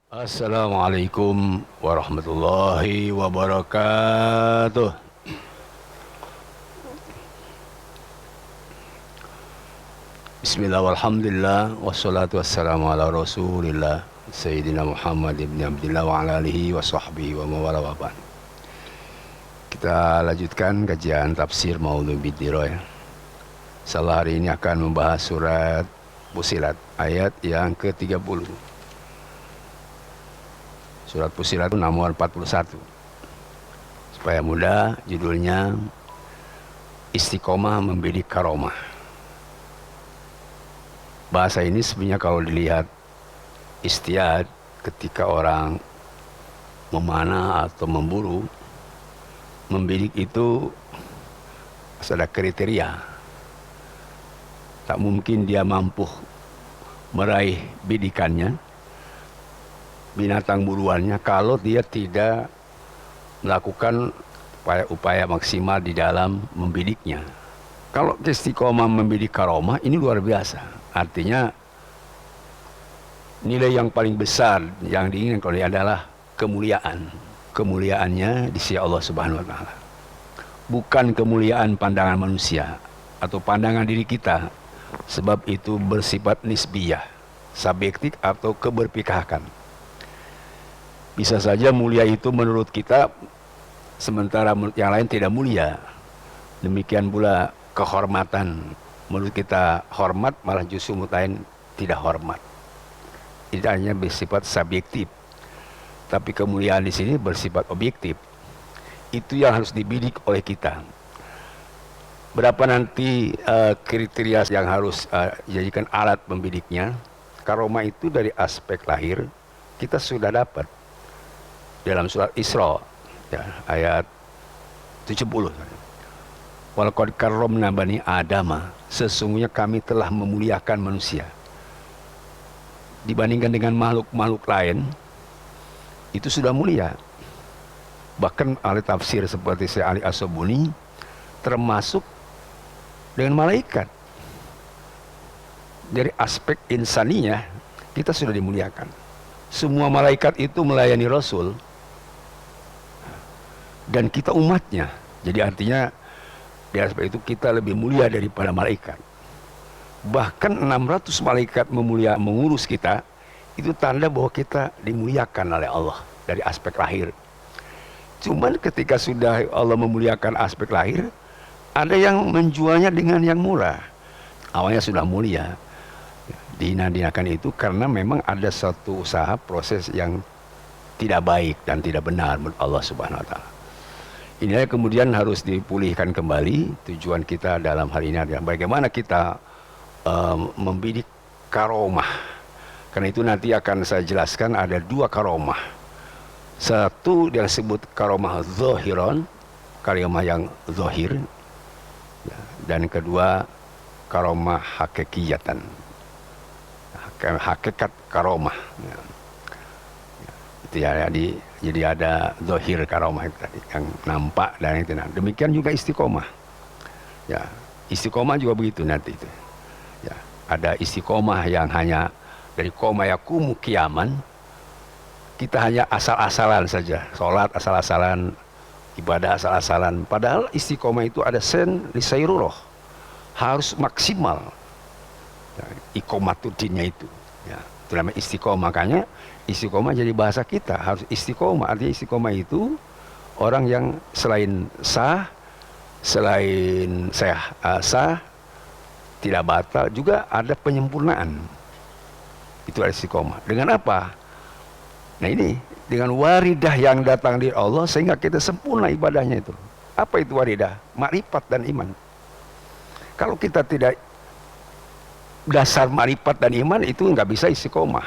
Assalamualaikum warahmatullahi wabarakatuh. Bismillah walhamdulillah wassalatu wassalamu ala rasulillah Sayyidina Muhammad ibn Abdillah wa ala alihi wa sahbihi wa mawala wa ba'd. Kita lanjutkan kajian tafsir Maulud Bidiro ya. Salah hari ini akan membahas surat Fussilat ayat yang ke-30. Surat Fussilat nomor 41. Supaya mudah, judulnya Istiqomah Membidik Karomah. Bahasa ini sebenarnya kalau dilihat istiad, ketika orang memanah atau memburu, membidik itu ada kriteria. Tak mungkin dia mampu meraih bidikannya, binatang buruannya, kalau dia tidak melakukan upaya maksimal di dalam membidiknya. Kalau istiqomah membidik karomah ini luar biasa. Artinya nilai yang paling besar yang diinginkan oleh adalah kemuliaan. Kemuliaannya di sisi Allah Subhanahu wa taala. Bukan kemuliaan pandangan manusia atau pandangan diri kita, sebab itu bersifat nisbiyah, subjektif atau keberpihakan. Bisa saja mulia itu menurut kita, sementara menurut yang lain tidak mulia. Demikian pula kehormatan, menurut kita hormat, malah justru menurut lain tidak hormat. Tidak hanya bersifat subjektif, tapi kemuliaan di sini bersifat objektif. Itu yang harus dibidik oleh kita. Berapa nanti kriteria yang harus dijadikan alat membidiknya? Karomah itu dari aspek lahir kita sudah dapat dalam surat Isra ya, ayat 70. Walaqad karramna bani Adama, sesungguhnya kami telah memuliakan manusia. Dibandingkan dengan makhluk-makhluk lain, itu sudah mulia. Bahkan ahli tafsir seperti Syekh Ali As-Sabuni termasuk dengan malaikat. Dari aspek insaninya kita sudah dimuliakan. Semua malaikat itu melayani Rasul dan kita umatnya. Jadi artinya di aspek itu kita lebih mulia daripada malaikat. Bahkan 600 malaikat mengurus kita, itu tanda bahwa kita dimuliakan oleh Allah dari aspek lahir. Cuman ketika sudah Allah memuliakan aspek lahir, ada yang menjualnya dengan yang murah. Awalnya sudah mulia, dihina-hinakan itu karena memang ada satu usaha proses yang tidak baik dan tidak benar menurut Allah Subhanahu wa taala. Inilah kemudian harus dipulihkan kembali. Tujuan kita dalam hal ini adalah bagaimana kita membidik karomah. Karena itu nanti akan saya jelaskan ada dua karomah. Satu yang disebut karomah zahiron, karomah yang zahir, dan kedua karomah hakikiyatan, hakikat karomah. Itu ya, jadi ada zahir karomah itu tadi yang nampak dan itu. Demikian juga istiqomah. Ya, istiqomah juga begitu nanti itu. Ya, ada istiqomah yang hanya dari koma yakumu kiaman, kita hanya asal-asalan saja, sholat asal-asalan, ibadah asal-asalan. Padahal istiqomah itu ada sen lisairullah, harus maksimal. Ya, iqomatuddinnya itu. Ya, itu namanya istiqomah. Makanya istiqomah jadi bahasa kita harus istiqomah. Artinya istiqomah itu orang yang selain sah, sah, tidak batal, juga ada penyempurnaan. Itu adalah istiqomah. Dengan apa? Nah ini, dengan waridah yang datang dari Allah sehingga kita sempurna ibadahnya itu. Apa itu waridah? Makrifat dan iman. Kalau kita tidak dasar makrifat dan iman, itu nggak bisa istiqomah.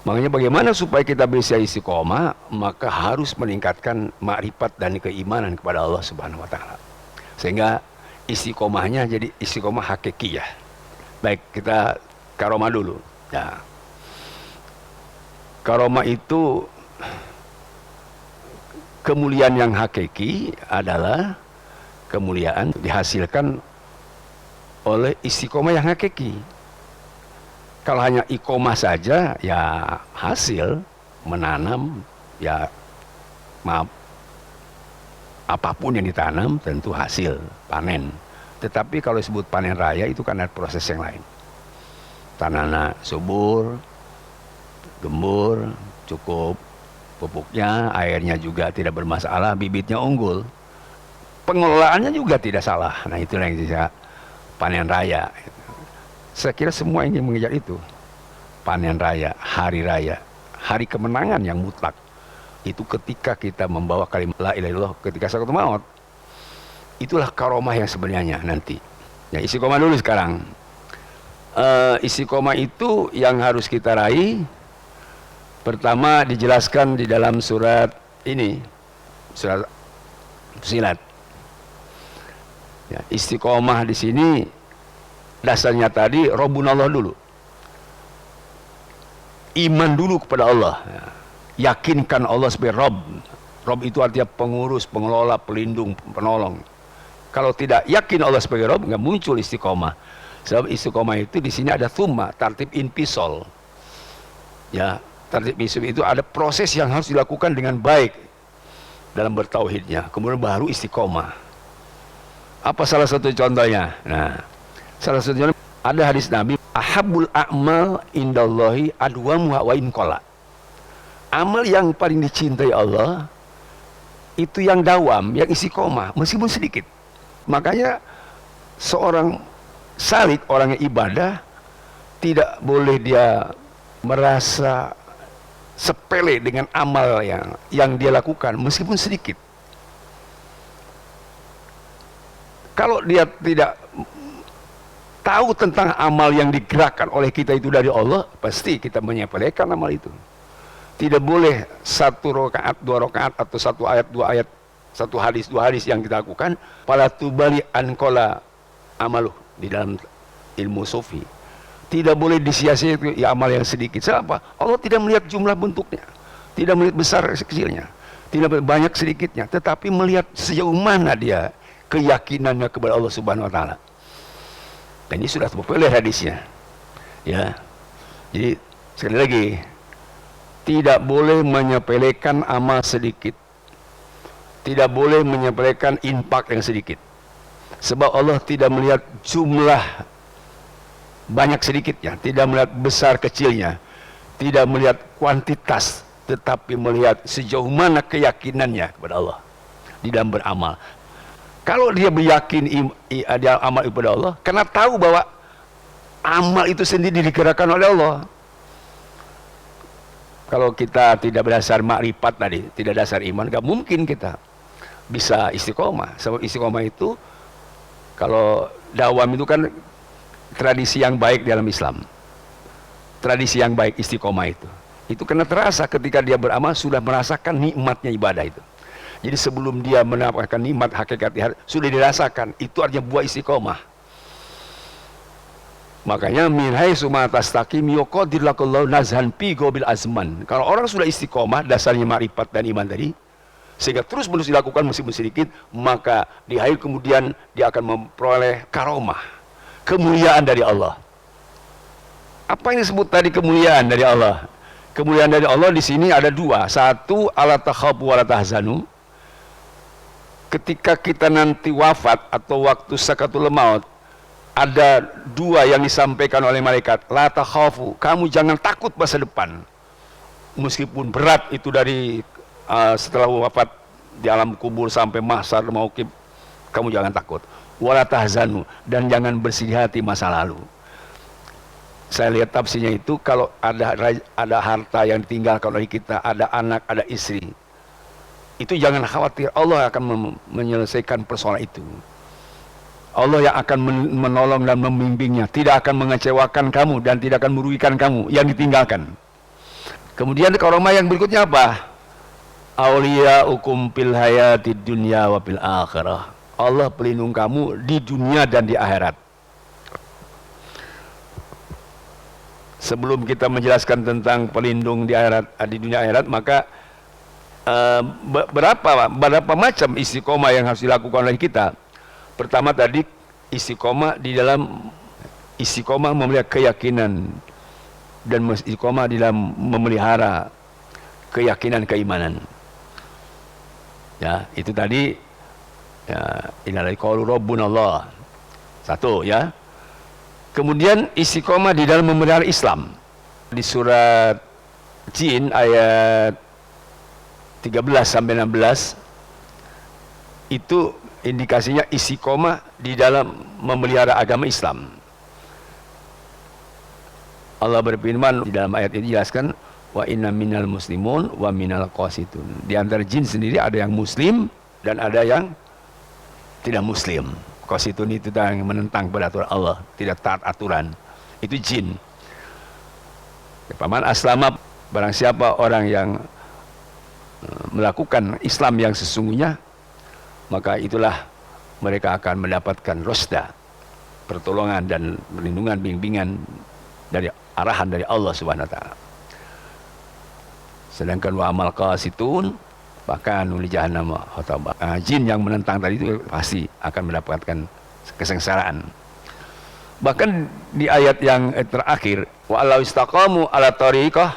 Makanya bagaimana supaya kita bisa istiqomah, maka harus meningkatkan makrifat dan keimanan kepada Allah Subhanahu wa taala. Sehingga istiqomahnya jadi istiqomah hakikiyah. Baik, kita karomah dulu. Ya. Karomah itu kemuliaan yang hakiki adalah kemuliaan dihasilkan oleh istiqomah yang hakiki. Kalau hanya iqomah saja, ya hasil menanam, ya maaf, apapun yang ditanam tentu hasil panen. Tetapi kalau disebut panen raya itu kan ada proses yang lain. Tanahnya subur, gembur, cukup pupuknya, airnya juga tidak bermasalah, bibitnya unggul, pengelolaannya juga tidak salah. Nah, itulah yang bisa panen raya. Saya kira semua ingin mengejar itu. Panen raya, hari kemenangan yang mutlak. Itu ketika kita membawa kalimat la ilaha illallah ketika sakaratul maut. Itulah karomah yang sebenarnya nanti. Ya, istiqomah dulu sekarang. Istiqomah itu yang harus kita raih. Pertama dijelaskan di dalam surat ini, surat Fussilat. Ya, istiqomah di sini dasarnya tadi Rabbunallah dulu. Iman dulu kepada Allah. Ya. Yakinkan Allah sebagai Rabb. Rabb itu artinya pengurus, pengelola, pelindung, penolong. Kalau tidak yakin Allah sebagai Rabb, nggak muncul istiqomah. Sebab istiqomah itu di sini ada thumma, tartib inpisol. Ya, tartib inpisol itu ada proses yang harus dilakukan dengan baik dalam bertauhidnya. Kemudian baru istiqomah. Apa salah satu contohnya? Nah, salah satunya ada hadis Nabi, ahabul a'mal indallahi adwamuha wa in qala. Amal yang paling dicintai Allah itu yang dawam, yang istiqomah, meskipun sedikit. Makanya seorang salik, orang yang ibadah, tidak boleh dia merasa sepele dengan amal yang dia lakukan, meskipun sedikit. Kalau dia tidak tahu tentang amal yang digerakkan oleh kita itu dari Allah, pasti kita menyepelekan amal itu. Tidak boleh satu rakaat, dua rakaat, atau satu ayat, dua ayat, satu hadis, dua hadis yang kita lakukan, pala tubali ankola amaluh di dalam ilmu sufi. Tidak boleh disia-sia itu ya amal yang sedikit. Siapa? Allah tidak melihat jumlah bentuknya, tidak melihat besar kecilnya, tidak melihat banyak sedikitnya, tetapi melihat sejauh mana dia keyakinannya kepada Allah Subhanahu wa taala. Dan ini sudah populer hadisnya. Ya. Jadi sekali lagi, tidak boleh menyepelekan amal sedikit. Tidak boleh menyepelekan infak yang sedikit. Sebab Allah tidak melihat jumlah banyak sedikitnya, tidak melihat besar kecilnya, tidak melihat kuantitas, tetapi melihat sejauh mana keyakinannya kepada Allah di dalam beramal. Kalau dia beryakin dia amal kepada Allah, karena tahu bahwa amal itu sendiri digerakkan oleh Allah. Kalau kita tidak berdasar makrifat tadi, tidak dasar iman, gak mungkin kita bisa istiqomah. Sebab istiqomah itu, kalau dawam itu kan tradisi yang baik dalam Islam. Tradisi yang baik istiqomah itu. Itu karena terasa ketika dia beramal sudah merasakan nikmatnya ibadah itu. Jadi sebelum dia mendapatkan nikmat hakikat sudah dirasakan, itu artinya buah istiqomah. Makanya min haitsu ma tastaqim yuqadir lakallahu nazhan fi gobil azman. Kalau orang sudah istiqomah, dasarnya makrifat dan iman tadi, sehingga terus menerus dilakukan meskipun sedikit, maka di akhir kemudian dia akan memperoleh karomah, kemuliaan dari Allah. Apa yang disebut tadi kemuliaan dari Allah? Kemuliaan dari Allah di sini ada dua. Satu, ala takhafu wa la tahzanu. Ketika kita nanti wafat atau waktu sakaratul maut, ada dua yang disampaikan oleh malaikat. La takhafu, kamu jangan takut masa depan. Meskipun berat itu dari setelah wafat di alam kubur sampai mahsyar mauqif, kamu jangan takut. Wa la tahzanu, dan jangan bersedih hati masa lalu. Saya lihat tafsirnya itu, kalau ada harta yang ditinggalkan oleh kita, ada anak, ada istri, itu jangan khawatir, Allah akan menyelesaikan persoalan itu. Allah yang akan menolong dan membimbingnya, tidak akan mengecewakan kamu dan tidak akan merugikan kamu yang ditinggalkan. Kemudian karomah yang berikutnya apa? Auliyaukum fil hayatid dunya wa fil akhirah. Allah pelindung kamu di dunia dan di akhirat. Sebelum kita menjelaskan tentang pelindung di akhirat, di dunia akhirat, maka berapa macam istiqomah yang harus dilakukan oleh kita. Pertama tadi istiqomah di dalam istiqomah memelihara keyakinan dan istiqomah di dalam memelihara keyakinan keimanan. Ya, itu tadi ya, innalillahi qaulu rabbunallah. Satu ya. Kemudian istiqomah di dalam memelihara Islam. Di surat Jin ayat 13 sampai 16 itu indikasinya istiqomah di dalam memelihara agama Islam. Allah berfirman di dalam ayat ini jelaskan wa inna minal muslimun wa minal qasitun. Di antara jin sendiri ada yang muslim dan ada yang tidak muslim. Qasitun itu yang menentang peraturan Allah, tidak taat aturan. Itu jin. Paman aslama, barang siapa orang yang melakukan Islam yang sesungguhnya, maka itulah mereka akan mendapatkan rosda, pertolongan dan perlindungan, bimbingan dari arahan dari Allah Subhanahu wa taala. Sedangkan wa amal qasitun bahkan uli jahannam khataba. Jin yang menentang tadi itu pasti akan mendapatkan kesengsaraan. Bahkan di ayat yang terakhir, wa allau istaqamu ala tariqah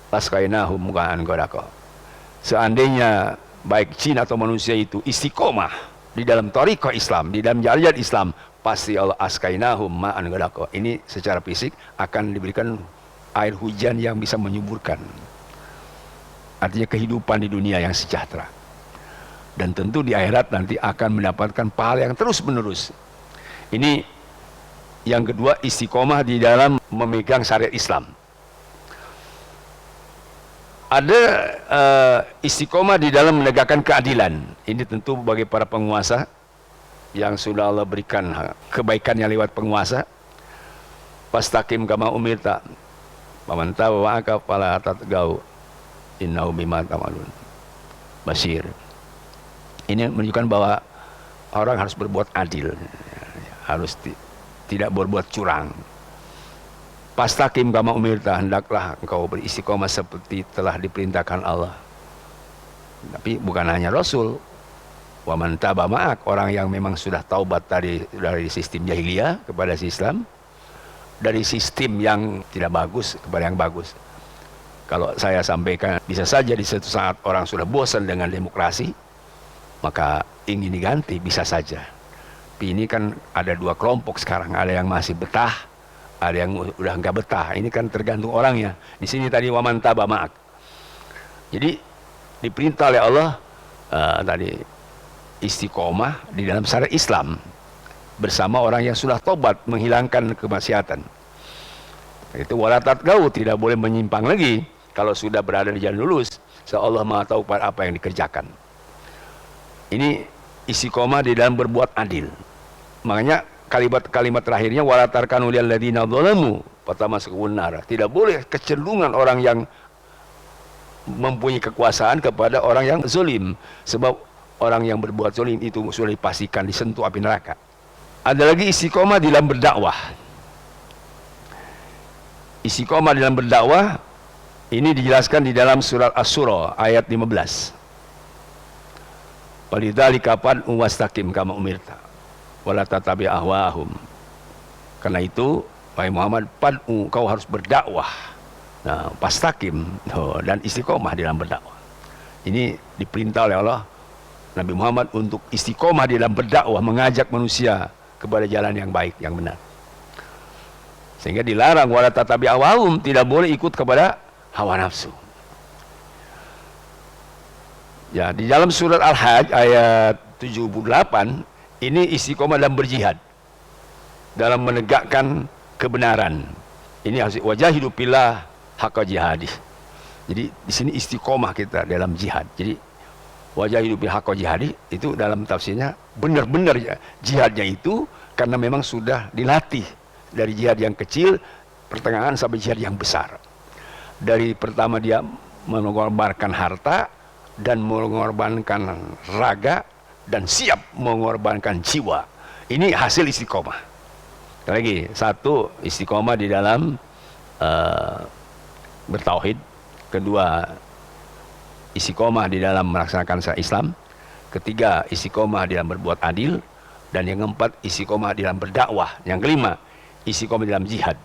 lasqainahum muka'an ghadaqa. Seandainya baik jin atau manusia itu istiqomah di dalam tariqah Islam, di dalam jalan Islam, pasti Allah askainahum ma'an ghadaqa. Ini secara fisik akan diberikan air hujan yang bisa menyuburkan. Artinya kehidupan di dunia yang sejahtera. Dan tentu di akhirat nanti akan mendapatkan pahala yang terus menerus. Ini yang kedua, istiqomah di dalam memegang syariat Islam. Ada istiqomah di dalam menegakkan keadilan. Ini tentu bagi para penguasa yang sudah Allah berikan kebaikannya lewat penguasa. Fastaqim kama umirta faman tabi'aka fala tatgau innahu bima ta'malun basir. Ini menunjukkan bahwa orang harus berbuat adil, harus tidak berbuat curang. Fastaqim kama umirta, hendaklah engkau beristiqomah seperti telah diperintahkan Allah. Tapi bukan hanya Rasul, wa man taba ma'ak, orang yang memang sudah taubat dari sistem jahiliyah kepada Islam, dari sistem yang tidak bagus kepada yang bagus. Kalau saya sampaikan, bisa saja di suatu saat orang sudah bosan dengan demokrasi, maka ingin diganti, bisa saja. Tapi ini kan ada dua kelompok sekarang, ada yang masih betah, ada yang udah nggak betah. Ini kan tergantung orangnya. Di sini tadi wa man taba ma'ak. Jadi diperintah oleh Allah tadi istiqomah di dalam syariat Islam bersama orang yang sudah tobat menghilangkan kemaksiatan. Itu wala tatgau, tidak boleh menyimpang lagi. Kalau sudah berada di jalan lurus, Allah Maha tahu pada apa yang dikerjakan. Ini istiqomah di dalam berbuat adil. Makanya kalimat terakhirnya wala tarkanu lil ladzina dzalamu fatamassakum nar. Tidak boleh kecenderungan orang yang mempunyai kekuasaan kepada orang yang zalim, sebab orang yang berbuat zalim itu sudah dipastikan disentuh api neraka. Ada lagi istiqomah di dalam berdakwah. Istiqomah dalam berdakwah ini dijelaskan di dalam surat Asy-Syura ayat 15. Walidzalika fad'u wastaqim kama umirta wala tatabi ahwahum. Karena itu wahai Muhammad, fad'u, kau harus berdakwah. Nah, fastaqim dan istiqomah dalam berdakwah. Ini diperintah oleh Allah Nabi Muhammad untuk istiqomah di dalam berdakwah, mengajak manusia kepada jalan yang baik, yang benar. Sehingga dilarang wala tatabi ahwahum, tidak boleh ikut kepada hawa nafsu. Ya, di dalam surat Al-Hajj ayat 78 ini istiqomah dalam berjihad, dalam menegakkan kebenaran. Ini harus wajahidu fillah haqqa jihadih. Jadi di sini istiqomah kita dalam jihad. Jadi wajahidu fillah haqqa jihadih itu dalam tafsirnya benar-benar jihadnya itu karena memang sudah dilatih dari jihad yang kecil, pertengahan sampai jihad yang besar. Dari pertama dia mengorbankan harta dan mengorbankan raga dan siap mengorbankan jiwa. Ini hasil istiqomah. Lagi satu, istiqomah di dalam bertauhid. Kedua, istiqomah di dalam melaksanakan syariat Islam. Ketiga, istiqomah di dalam berbuat adil. Dan yang keempat, istiqomah di dalam berdakwah. Yang kelima, istiqomah di dalam jihad.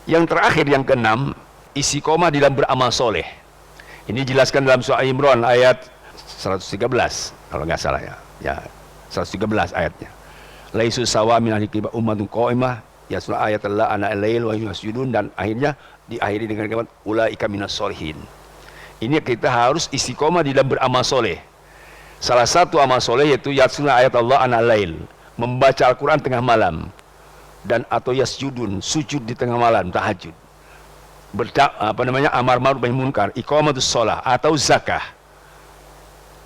Yang terakhir, yang keenam, istiqomah di dalam beramal soleh. Ini jelaskan dalam surah Imran ayat 113 kalau nggak salah ya 113 ayatnya. Laisu sawa min ahli kitab ummatun qa'imah ya surah ayat Allah ana al-lail wa yasjudun, dan akhirnya diakhiri dengan kalimat ulaika minas solihin. Ini kita harus istiqomah di dalam beramal soleh. Salah satu amal soleh yaitu yatsuna ayat Allah ana al-lail, membaca Al-Quran tengah malam, dan atau yasjudun, sujud di tengah malam, tahajud, amar ma'ruf nahi munkar, iqamatus shalah, atau zakah,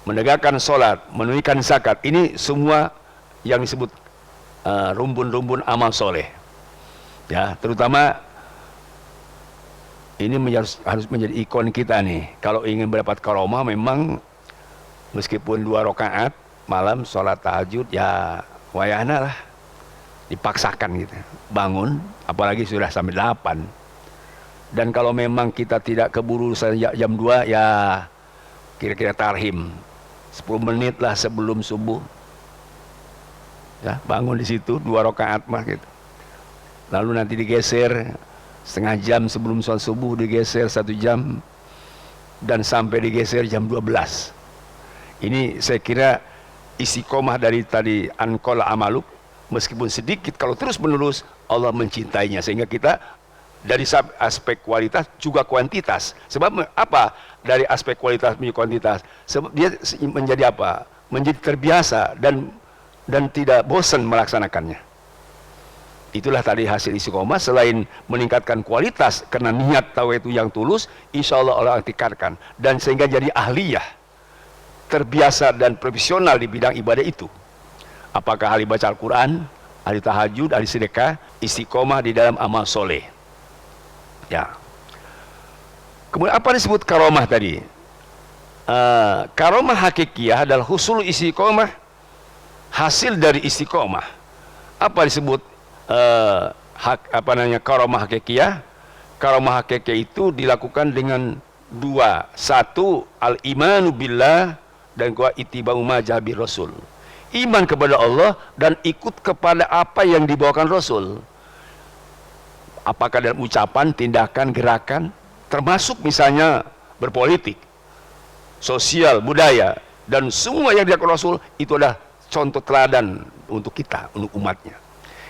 menegakkan salat, menunaikan zakat. Ini semua yang disebut rumpun-rumpun amal soleh ya. Terutama ini harus menjadi ikon kita nih kalau ingin mendapat karomah. Memang meskipun 2 rakaat malam sholat tahajud ya wayahna lah, dipaksakan gitu bangun, apalagi sudah sampai 8. Dan kalau memang kita tidak keburu jam 2 ya kira-kira tarhim 10 menit lah sebelum subuh ya, bangun di situ 2 rakaat mah gitu. Lalu nanti digeser setengah jam sebelum sholat subuh, digeser 1 jam, dan sampai digeser jam 12. Ini saya kira istiqomah dari tadi anqala amaluk, meskipun sedikit, kalau terus menerus Allah mencintainya, sehingga kita dari aspek kualitas juga kuantitas. Sebab apa? Dari aspek kualitas menjadi kuantitas, sebab dia menjadi apa? Menjadi terbiasa dan tidak bosan melaksanakannya. Itulah tadi hasil istiqomah. Selain meningkatkan kualitas karena niat tauhid itu yang tulus, insya Allah Allah tingkatkan, dan sehingga jadi ahliyah, terbiasa dan profesional di bidang ibadah itu. Apakah ahli baca Al-Quran, ahli tahajud, ahli sedekah, istiqomah di dalam amal soleh ya. Kemudian apa disebut karomah tadi? Karomah hakikiyah adalah husul istiqomah, hasil dari istiqomah. Apa disebut karomah hakikiyah? Karomah hakikiyah itu dilakukan dengan 2. 1, al-imanu billah, dan 2, ittiba'u ma jabi rasul. Iman kepada Allah dan ikut kepada apa yang dibawakan Rasul. Apakah dalam ucapan, tindakan, gerakan, termasuk misalnya berpolitik, sosial, budaya, dan semua yang dilakukan Rasul itu adalah contoh teladan untuk kita, untuk umatnya.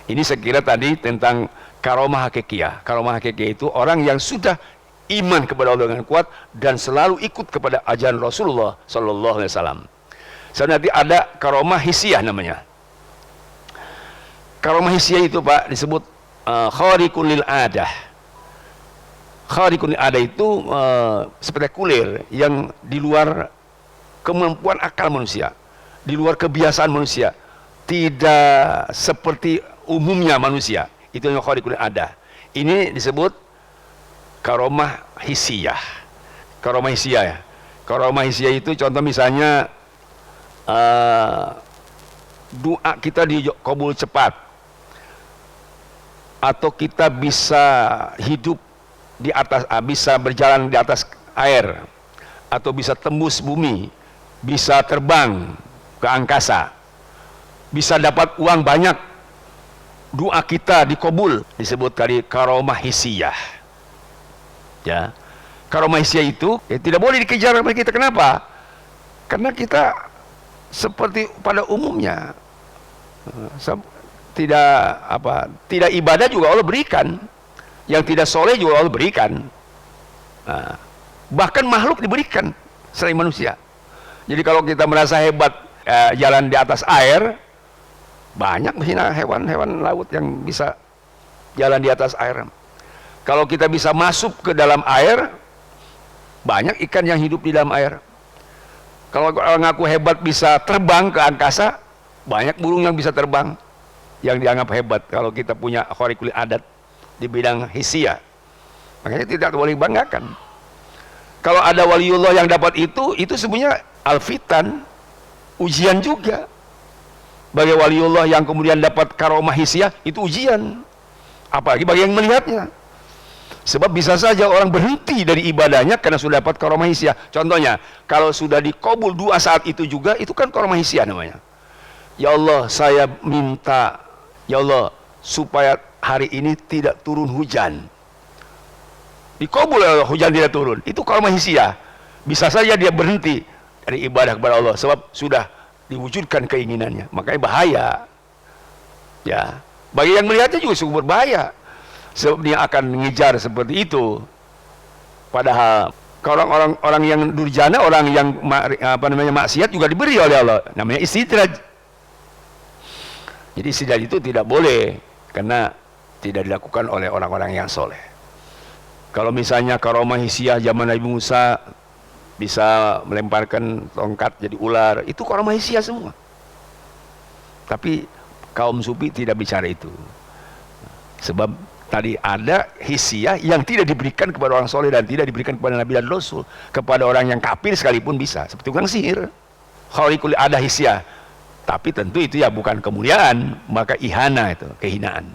Ini saya kira tadi tentang karomah hakikiyah. Karomah hakikiyah itu orang yang sudah iman kepada Allah dengan kuat dan selalu ikut kepada ajaran Rasulullah Sallallahu Alaihi Wasallam. Nanti ada karomah hisiyah namanya. Karomah hisiyah itu Pak disebut khariqun lil adah. Khariqun lil adah itu spektakuler, yang di luar kemampuan akal manusia, di luar kebiasaan manusia, tidak seperti umumnya manusia. Itu yang khariqun lil adah. Ini disebut karomah hisiyah. Karomah hisiyah ya. Karomah hisiyah itu contoh misalnya doa kita dikabul cepat, atau kita bisa hidup di atas, bisa berjalan di atas air, atau bisa tembus bumi, bisa terbang ke angkasa, bisa dapat uang banyak. Doa kita dikabul, disebut tadi karomah hisiyah ya. Karomah hisiyah itu tidak boleh dikejar oleh kita. Kenapa? Karena kita seperti pada umumnya tidak ibadah juga Allah berikan, yang tidak soleh juga Allah berikan, bahkan makhluk diberikan selain manusia. Jadi kalau kita merasa hebat jalan di atas air, banyak hewan-hewan laut yang bisa jalan di atas air. Kalau kita bisa masuk ke dalam air, banyak ikan yang hidup di dalam air. Kalau orang ngaku hebat bisa terbang ke angkasa, banyak burung yang bisa terbang, yang dianggap hebat. Kalau kita punya khariqul adat di bidang hisiyah, makanya tidak boleh banggakan. Kalau ada waliullah yang dapat itu sebenarnya alfitan, ujian juga. Bagi waliullah yang kemudian dapat karomah hisiyah, itu ujian. Apalagi bagi yang melihatnya. Sebab bisa saja orang berhenti dari ibadahnya karena sudah dapat karomah hisiyah. Contohnya, kalau sudah dikabul doa saat itu juga, itu kan karomah hisiyah namanya. Ya Allah, saya minta, ya Allah, supaya hari ini tidak turun hujan. dikabul hujan tidak turun. Itu karomah hisiah. Bisa saja dia berhenti dari ibadah kepada Allah sebab sudah diwujudkan keinginannya. Makanya bahaya. Ya, bagi yang melihatnya juga cukup berbahaya. Sebab dia akan mengejar seperti itu. Padahal orang yang durjana, orang yang maksiat juga diberi oleh Allah. Namanya istidraj. Jadi istidraj itu tidak boleh karena tidak dilakukan oleh orang-orang yang soleh. Kalau misalnya karomah hisiah zaman Nabi Musa bisa melemparkan tongkat jadi ular, itu karomah hisiah semua. Tapi kaum sufi tidak bicara itu. Sebab tadi ada hisiah yang tidak diberikan kepada orang soleh dan tidak diberikan kepada Nabi dan Rasul. Kepada orang yang kafir sekalipun bisa. Seperti tukang sihir. Khariqul ada hisiah. Tapi tentu itu ya bukan kemuliaan. Maka ihana itu, kehinaan.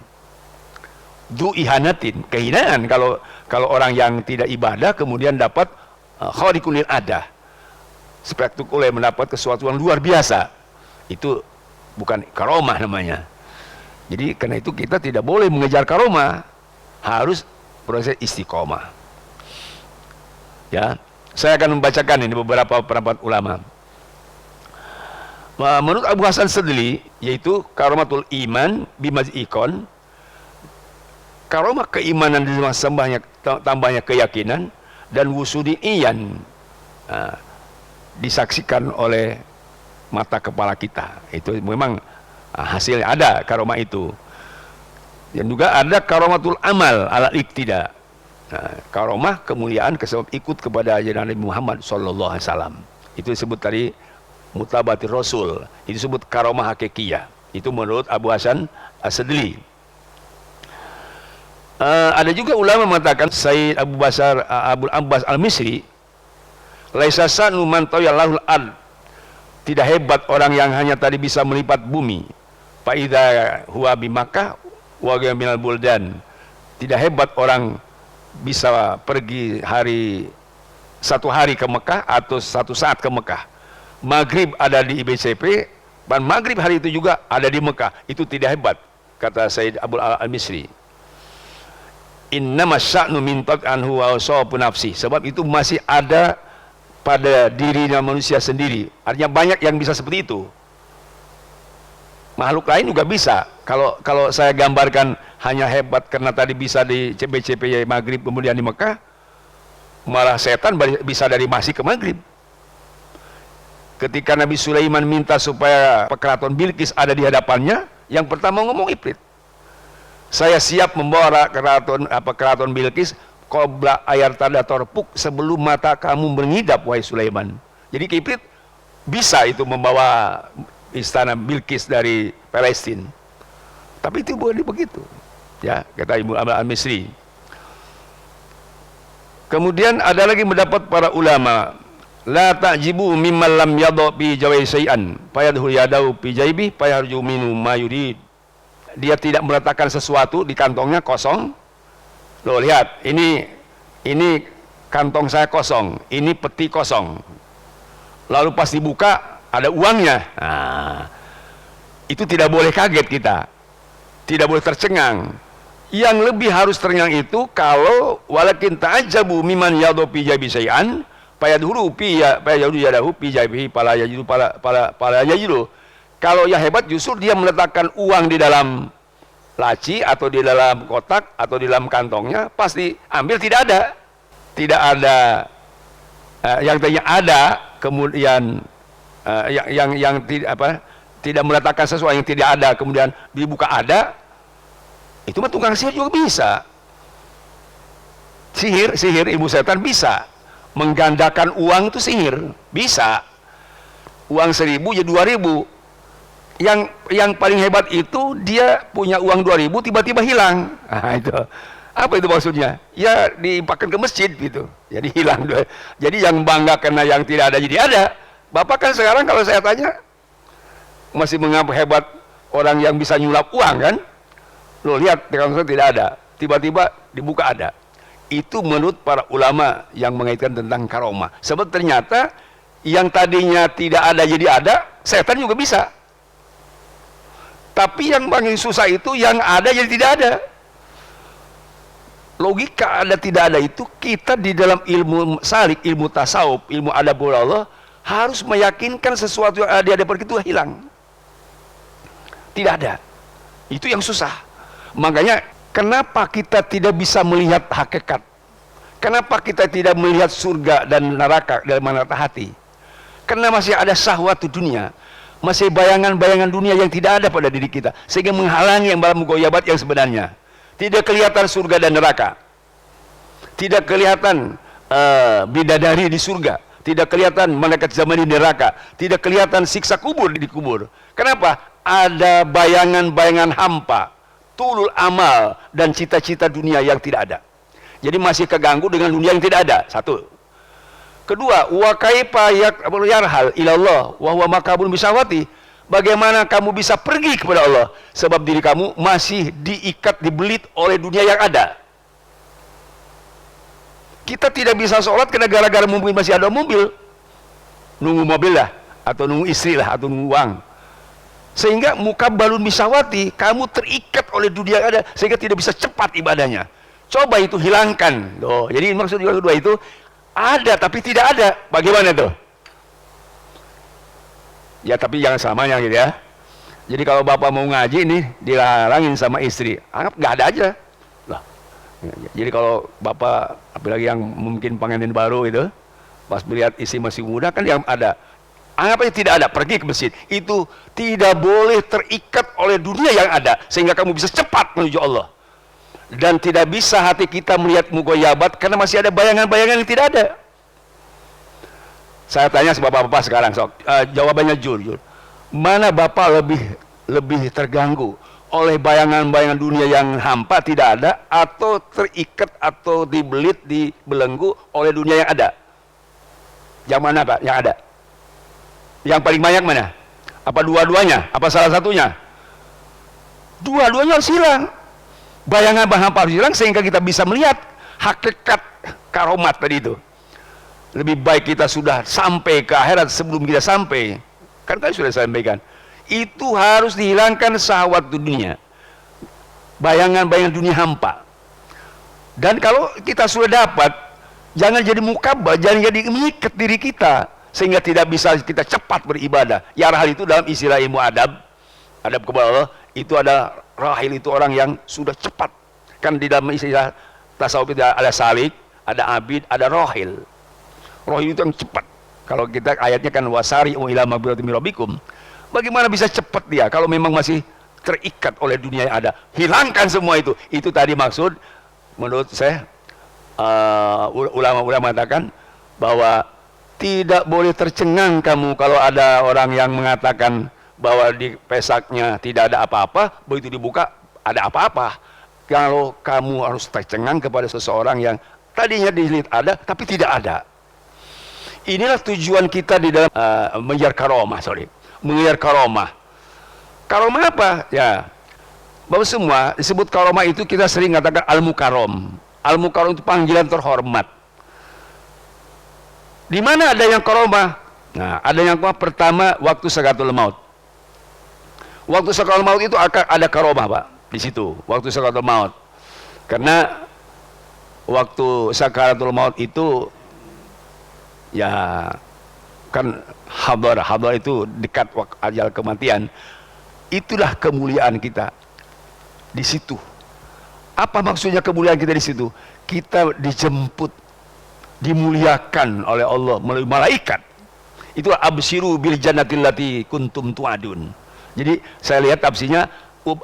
Du ihanatin, kehinaan. Kalau orang yang tidak ibadah kemudian dapat khariqul ada. Spektakuler mendapat sesuatu yang luar biasa. Itu bukan karomah namanya. Jadi karena itu kita tidak boleh mengejar karomah, harus proses istiqomah. Ya, saya akan membacakan ini beberapa pendapat ulama. Menurut Abu Hasan Sadli, yaitu karomatul iman bimazikon, karomah keimanan di tambahnya keyakinan dan wusudin iyan, disaksikan oleh mata kepala kita. Itu memang hasilnya ada karomah itu. Dan juga ada karomatul amal ala iktida. Karomah kemuliaan sebab ikut kepada ajaran Nabi Muhammad sallallahu alaihi wasallam. Itu disebut tadi mutabatir rasul. Itu disebut karomah hakikiyah. Itu menurut Abu Hasan As-Sadli. Ada juga ulama mengatakan Sayyid Abu Abbas Al-Misri, laisa sanu man tawallahul ard, tidak hebat orang yang hanya tadi bisa melipat bumi. Fa idza huwa bi Makkah wa minal buldan, tidak hebat orang bisa pergi satu hari ke Mekah atau satu saat ke Mekah. Maghrib ada di IBCP dan maghrib hari itu juga ada di Mekah. Itu tidak hebat, kata Sayyid Abu Al-Misri. Innama sya'nu min anhu wa sawfu nafsi, sebab itu masih ada pada dirinya manusia sendiri. Artinya banyak yang bisa seperti itu. Makhluk lain juga bisa. Kalau saya gambarkan hanya hebat karena tadi bisa di CBCP maghrib kemudian di Mekah, malah setan bisa dari masih ke maghrib. Ketika Nabi Sulaiman minta supaya keraton Bilqis ada di hadapannya, yang pertama ngomong Ifrit, saya siap membawa keraton Bilqis qabla ayar tanda torpuk, sebelum mata kamu mengidap wahai Sulaiman. Jadi Ifrit bisa itu membawa istana Bilqis dari Palestina. Tapi itu bukan begitu. Ya, kata Ibu Al-Misri. Kemudian ada lagi mendapat para ulama, la ta'jibu mimman lam yadha bi jawai syai'an fayadhul yadahu fi jaibi fayarju minhu ma yurid. Dia tidak meletakkan sesuatu di kantongnya kosong. Loh, lihat, ini kantong saya kosong, ini peti kosong. Lalu pas dibuka ada uangnya. Nah, itu tidak boleh kaget kita, tidak boleh tercengang. Yang lebih harus tercengang itu kalau walakin ta'ajabu miman yadhu fi jaibi syai'an fayadhuru fi yadahu fi jaibihi fala yajidu. Kalau yang hebat justru dia meletakkan uang di dalam laci atau di dalam kotak atau di dalam kantongnya, pasti ambil tidak ada yang tadinya ada kemudian yang tidak meletakkan sesuatu yang tidak ada kemudian dibuka ada. Itu mah tukang sihir juga bisa. Sihir ilmu setan bisa menggandakan uang, itu sihir bisa. Uang 1.000 jadi 2.000. Yang paling hebat itu dia punya uang 2.000 tiba-tiba hilang. Nah, itu apa itu maksudnya? Ya dipakai ke masjid gitu, jadi hilang. Jadi yang bangga karena yang tidak ada jadi ada. Bapak kan sekarang kalau saya tanya masih mengapa hebat orang yang bisa nyulap uang kan? Lo lihat kalau tidak ada, tiba-tiba dibuka ada. Itu menurut para ulama yang mengaitkan tentang karomah. Sebab ternyata yang tadinya tidak ada jadi ada, setan juga bisa. Tapi yang paling susah itu yang ada jadi tidak ada. logika ada tidak ada itu, kita di dalam ilmu salik, ilmu tasawuf, ilmu adabul Allah harus meyakinkan sesuatu yang ada di hadapan kita hilang. Tidak ada. Itu yang susah. Makanya kenapa kita tidak bisa melihat hakikat? Kenapa kita tidak melihat surga dan neraka dalam mata hati? Karena masih ada syahwat dunia, masih bayangan-bayangan dunia yang tidak ada pada diri kita, sehingga menghalangi yang dalam mugoyabat yang sebenarnya. Tidak kelihatan surga dan neraka, tidak kelihatan bidadari di surga, tidak kelihatan malaikat zaman di neraka, tidak kelihatan siksa kubur di kubur. Kenapa? Ada bayangan-bayangan hampa, tulul amal dan cita-cita dunia yang tidak ada. Jadi masih keganggu dengan dunia yang tidak ada. Satu. Kedua, wa kaifa yarhal ilallah wa huwa makabun bisawati. Bagaimana kamu bisa pergi kepada Allah sebab diri kamu masih diikat, dibelit oleh dunia yang ada. Kita tidak bisa sholat karena gara-gara mungkin masih ada mobil, nunggu mobil lah, atau nunggu istri lah, atau nunggu uang. Sehingga muka balun misawati, kamu terikat oleh dunia yang ada, sehingga tidak bisa cepat ibadahnya. Coba itu hilangkan. Loh, jadi maksud yang kedua itu ada tapi tidak ada. Bagaimana tuh? Ya tapi jangan selamanya gitu ya. Jadi kalau bapak mau ngaji nih dilarangin sama istri, anggap nggak ada aja. Lah. Jadi kalau bapak apalagi yang mungkin pengantin baru itu, pas melihat istri masih muda kan yang ada, anggap aja tidak ada, pergi ke masjid. Itu tidak boleh terikat oleh dunia yang ada sehingga kamu bisa cepat menuju Allah. Dan tidak bisa hati kita melihat mugoyabat karena masih ada bayangan-bayangan yang tidak ada. Saya tanya sama bapak-bapak sekarang, jawabannya jujur. Mana bapak lebih terganggu oleh bayangan-bayangan dunia yang hampa tidak ada, atau terikat atau dibelit, dibelenggu oleh dunia yang ada? Yang mana pak? Yang ada? Yang paling banyak mana? Apa dua-duanya? Apa salah satunya? Dua-duanya harus hilang. Bayangan-bayangan hampa harus hilang sehingga kita bisa melihat hakikat karomat tadi itu. Lebih baik kita sudah sampai ke akhirat sebelum kita sampai. Kan tadi sudah sampaikan. Itu harus dihilangkan syahwat dunia. Bayangan-bayangan dunia hampa. Dan kalau kita sudah dapat, jangan jadi mukabah, jangan jadi mengikat diri kita sehingga tidak bisa kita cepat beribadah. Ya hal itu dalam istilah ilmu adab kepada Allah itu ada rahil, itu orang yang sudah cepat. Kan di dalam istilah tasawuf itu ada salik, ada abid, ada rahil. Rahil itu yang cepat. Kalau kita ayatnya kan wasari'u ila maghfiratin min rabbikum. Bagaimana bisa cepat dia kalau memang masih terikat oleh dunia yang ada? Hilangkan semua itu. Itu tadi maksud menurut saya ulama-ulama mengatakan bahwa tidak boleh tercengang kamu kalau ada orang yang mengatakan bahwa di pesaknya tidak ada apa-apa, begitu dibuka ada apa-apa. Kalau kamu harus tercengang kepada seseorang yang tadinya dilihat ada tapi tidak ada. Inilah tujuan kita di dalam mengejar karomah, mengejar karomah. Karomah apa? Ya, bahwa semua disebut karomah itu kita sering katakan al-mukarrom. Al-mukarrom itu panggilan terhormat. Di mana ada yang karomah? Nah, ada yang pertama waktu sakaratul maut. Waktu sakaratul maut itu akan ada karomah, Pak, di situ. Waktu sakaratul maut. Karena waktu sakaratul maut itu ya kan hadar itu dekat ajal kematian. Itulah kemuliaan kita di situ. Apa maksudnya kemuliaan kita di situ? Kita dijemput, dimuliakan oleh Allah melalui malaikat. Itulah absyiru bil jannatil lati kuntum tu'adun. Jadi saya lihat tafsirnya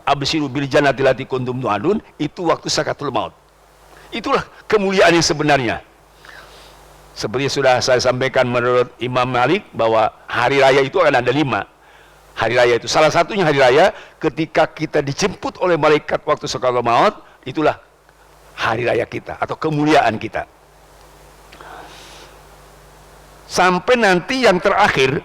absyiru bil jannatil lati kuntum tu'adun itu waktu sakaratul maut. Itulah kemuliaan yang sebenarnya. Seperti sudah saya sampaikan menurut Imam Malik bahwa hari raya itu akan ada 5 hari raya itu. Salah satunya hari raya ketika kita dijemput oleh malaikat waktu sakaratul maut, itulah hari raya kita atau kemuliaan kita. Sampai nanti yang terakhir,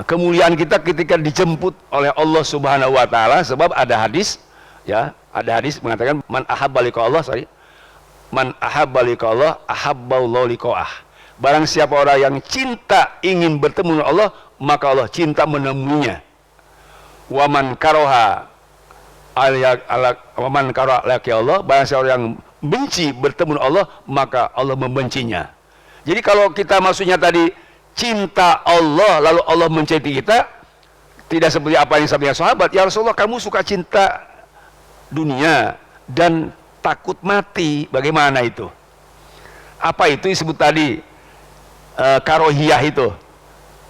kemuliaan kita ketika dijemput oleh Allah Subhanahu wa taala, sebab ada hadis ya, ada hadis mengatakan man ahabba liqa Allah, man ahabba liqa Allah ahabballahu liqa'ah. Barang siapa orang yang cinta ingin bertemu dengan Allah, maka Allah cinta menemuinya. Wa man karaha wa man karaha laki Allah, barang siapa orang yang benci bertemu dengan Allah, maka Allah membencinya. Jadi kalau kita maksudnya tadi cinta Allah lalu Allah mencintai kita, tidak seperti apa yang disampaikan sahabat, ya Rasulullah kamu suka cinta dunia dan takut mati, bagaimana itu? Apa itu disebut tadi karohiyah itu?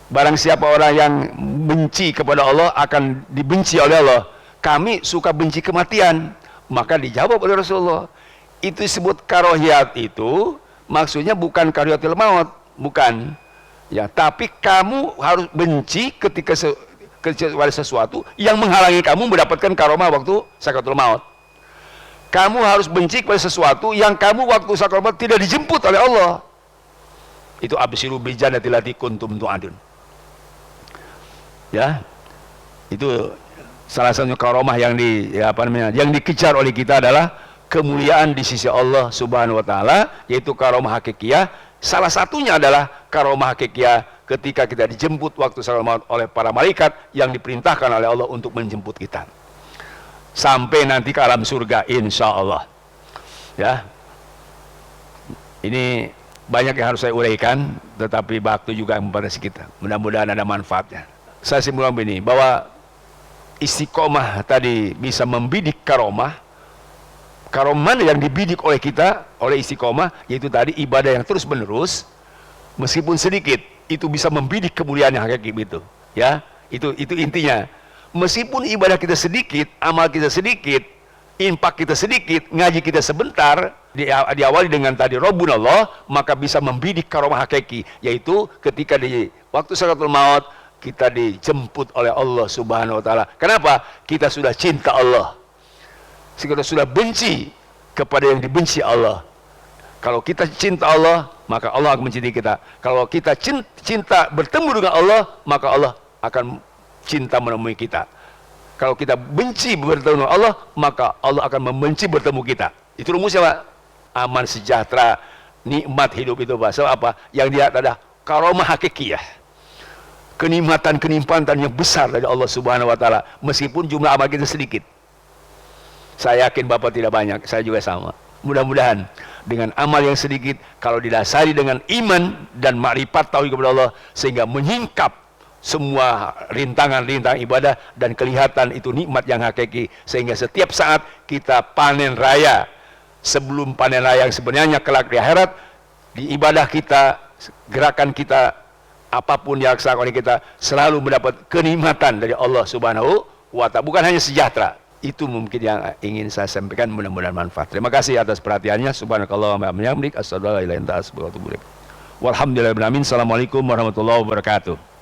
Barang siapa orang yang benci kepada Allah akan dibenci oleh Allah. Kami suka benci kematian. Maka dijawab oleh Rasulullah, itu disebut karohiyat, itu maksudnya bukan karohiyatul maut, bukan ya, tapi kamu harus benci ketika kepada sesuatu yang menghalangi kamu mendapatkan karomah waktu sakaratul maut. Kamu harus benci kepada sesuatu yang kamu waktu sakaratul maut tidak dijemput oleh Allah. Itu absyiru bil jannati allati kuntum tu'adun. Ya, itu salah satu karomah yang yang dikejar oleh kita adalah kemuliaan di sisi Allah Subhanahu wa taala, yaitu karomah hakikiyah. Salah satunya adalah karomah hakikiyah ketika kita dijemput waktu sakaratul maut oleh para malaikat yang diperintahkan oleh Allah untuk menjemput kita sampai nanti ke alam surga insya Allah. Ya, ini banyak yang harus saya uraikan, tetapi waktu juga membatasi kita. Mudah-mudahan ada manfaatnya. Saya simpulkan begini, bahwa istiqomah tadi bisa membidik karomah. Karomah yang dibidik oleh kita, oleh istiqomah, yaitu tadi ibadah yang terus menerus, meskipun sedikit, itu bisa membidik kemuliaan yang hakiki itu. Ya, itu intinya. Meskipun ibadah kita sedikit, amal kita sedikit, infak kita sedikit, ngaji kita sebentar, diawali dengan tadi Rabbunallah, maka bisa membidik karomah hakiki, yaitu ketika di waktu sakaratul maut kita dijemput oleh Allah Subhanahu wa taala. Kenapa? Kita sudah cinta Allah. Kita sudah benci kepada yang dibenci Allah. Kalau kita cinta Allah, maka Allah akan mencintai kita. Kalau kita cinta bertemu dengan Allah, maka Allah akan cinta menemui kita. Kalau kita benci bertemu dengan Allah, maka Allah akan membenci bertemu kita. Itu rumusnya, Pak. Aman, sejahtera, nikmat hidup itu, Pak. Sebab apa? Yang dia ada karomah hakikiyah. Kenikmatan yang besar dari Allah Subhanahu wa taala, meskipun jumlah amal kita sedikit. Saya yakin Bapak tidak banyak, saya juga sama. Mudah-mudahan dengan amal yang sedikit, kalau didasari dengan iman dan makrifat tauhid kepada Allah, sehingga menyingkap semua rintangan-rintangan ibadah dan kelihatan itu nikmat yang hakiki, sehingga setiap saat kita panen raya. Sebelum panen raya yang sebenarnya kelak di akhirat, di ibadah kita, gerakan kita, apapun yang dilaksanakan oleh kita, selalu mendapat kenikmatan dari Allah Subhanahu wa taala, bukan hanya sejahtera. Itu mungkin yang ingin saya sampaikan, mudah-mudahan manfaat. Terima kasih atas perhatiannya. Subhanakallahumma wa bihamdik, asyhadu an la ilaha illa anta, astaghfiruka wa atubu ilaik. Walhamdulillahirabbil alamin. Assalamualaikum warahmatullahi wabarakatuh.